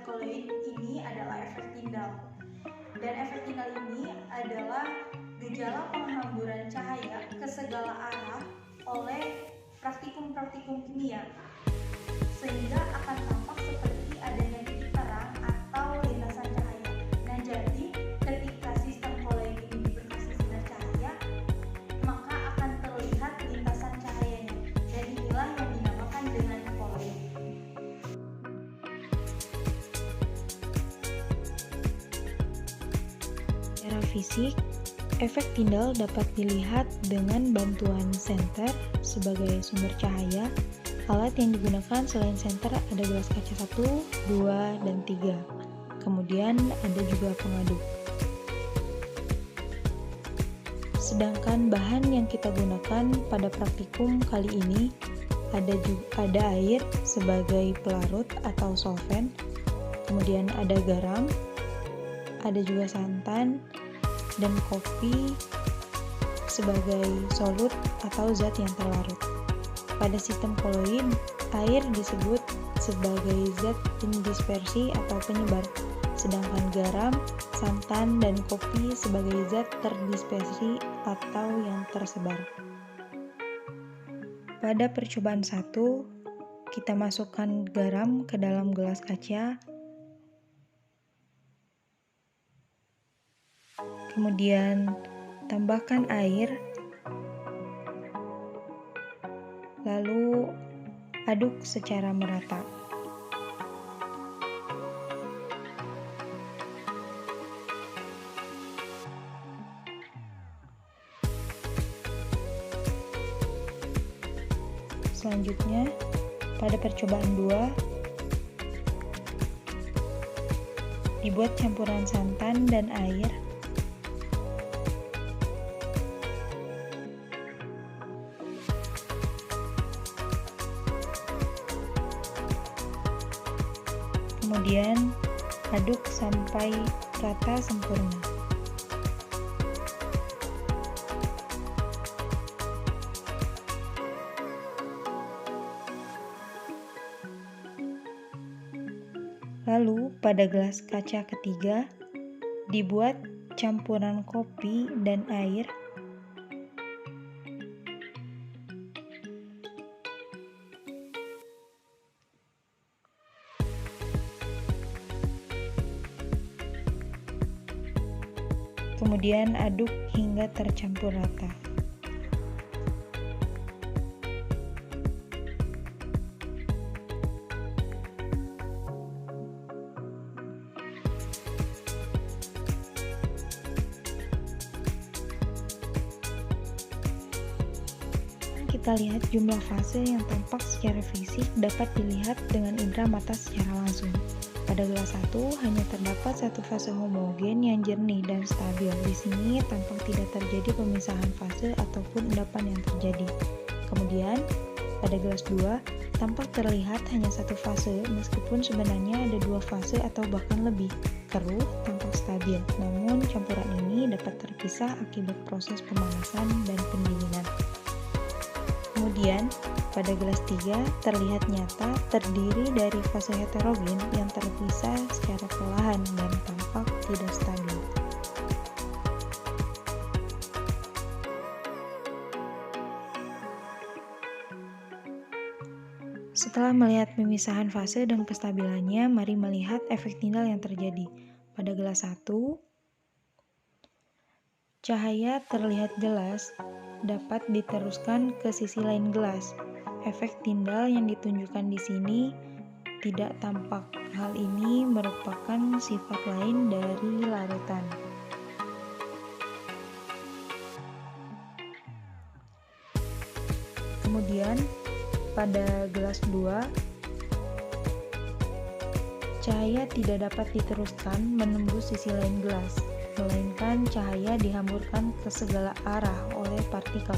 koloid ini adalah efek Tyndall. Dan efek Tyndall ini adalah gejala penghamburan cahaya ke segala arah oleh praktikum-praktikum kimia, sehingga akan tampak seperti adanya titik terang atau lintasan cahaya. Nah, jadi ketika sistem koloid ini diberi sinar cahaya, maka akan terlihat lintasan cahayanya, dan inilah yang dinamakan dengan koloid. Secara fisik, efek Tyndall dapat dilihat dengan bantuan senter sebagai sumber cahaya. Alat yang digunakan selain senter ada gelas kaca 1, 2, dan 3. Kemudian ada juga pengaduk. Sedangkan bahan yang kita gunakan pada praktikum kali ini ada air sebagai pelarut atau solvent, kemudian ada garam, ada juga santan, dan kopi sebagai solut atau zat yang terlarut. Pada sistem koloid, air disebut sebagai zat pendispersi atau penyebar, sedangkan garam, santan, dan kopi sebagai zat terdispersi atau yang tersebar. Pada percobaan 1, kita masukkan garam ke dalam gelas kaca, kemudian tambahkan air, lalu aduk secara merata. Selanjutnya, pada percobaan 2, dibuat campuran santan dan air. Kemudian aduk sampai rata sempurna. Lalu pada gelas kaca ketiga dibuat campuran kopi dan air. Kemudian aduk hingga tercampur rata. Kita lihat jumlah fase yang tampak secara fisik dapat dilihat dengan indera mata secara langsung. Pada gelas 1 hanya terdapat satu fase homogen yang jernih dan stabil. Di sini tampak tidak terjadi pemisahan fase ataupun endapan yang terjadi. Kemudian pada gelas 2 tampak terlihat hanya satu fase, meskipun sebenarnya ada dua fase atau bahkan lebih. Keruh tampak stabil, namun campuran ini dapat terpisah akibat proses pemanasan dan pendinginan. Kemudian, pada gelas 3 terlihat nyata terdiri dari fase heterogen yang terpisah secara perlahan dan tampak tidak stabil. Setelah melihat pemisahan fase dan kestabilannya, mari melihat efek Tyndall yang terjadi. Pada gelas 1, cahaya terlihat jelas dapat diteruskan ke sisi lain gelas. Efek Tyndall yang ditunjukkan di sini tidak tampak. Hal ini merupakan sifat lain dari larutan. Kemudian pada gelas 2, cahaya tidak dapat diteruskan menembus sisi lain gelas, melainkan cahaya dihamburkan ke segala arah oleh partikel.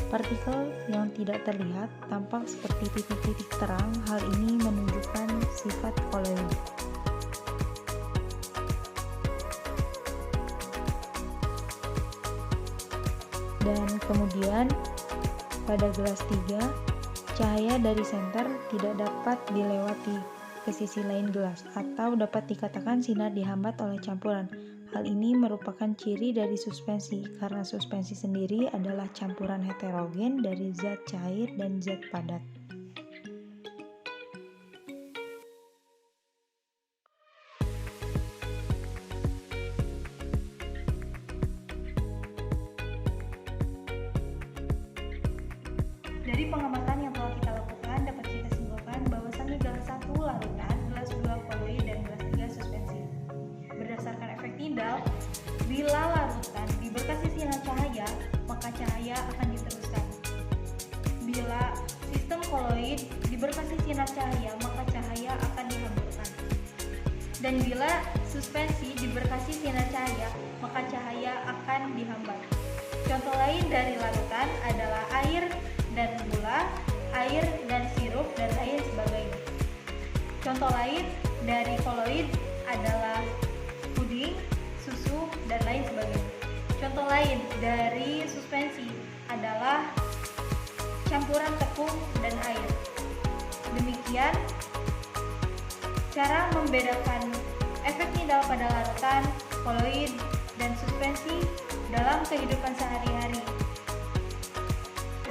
Partikel yang tidak terlihat tampak seperti titik-titik terang. Hal ini menunjukkan sifat koloid. Dan kemudian pada gelas 3, cahaya dari senter tidak dapat dilewati ke sisi lain gelas, atau dapat dikatakan sinar dihambat oleh campuran. Hal ini merupakan ciri dari suspensi, karena suspensi sendiri adalah campuran heterogen dari zat cair dan zat padat. Dari pengamatan yang telah kita lakukan, dapat kita simpulkan bahwasannya gelas 1 larutan, gelas 2 koloid, dan gelas 3 suspensi. Berdasarkan efek Tyndall, bila larutan diberkasi sinar cahaya, maka cahaya akan diteruskan. Bila sistem koloid diberkasi sinar cahaya, maka cahaya akan dihamburkan. Dan bila suspensi diberkasi sinar cahaya, maka cahaya akan dihambat. Contoh lain dari larutan adalah air dan gula, air dan sirup, dan lain sebagainya. Contoh lain dari koloid adalah puding, susu, dan lain sebagainya. Contoh lain dari suspensi adalah campuran tepung dan air. Demikian cara membedakan efek Tyndall pada larutan, koloid, dan suspensi dalam kehidupan sehari-hari.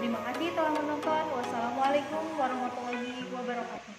Terima kasih telah menonton. Wassalamualaikum warahmatullahi wabarakatuh.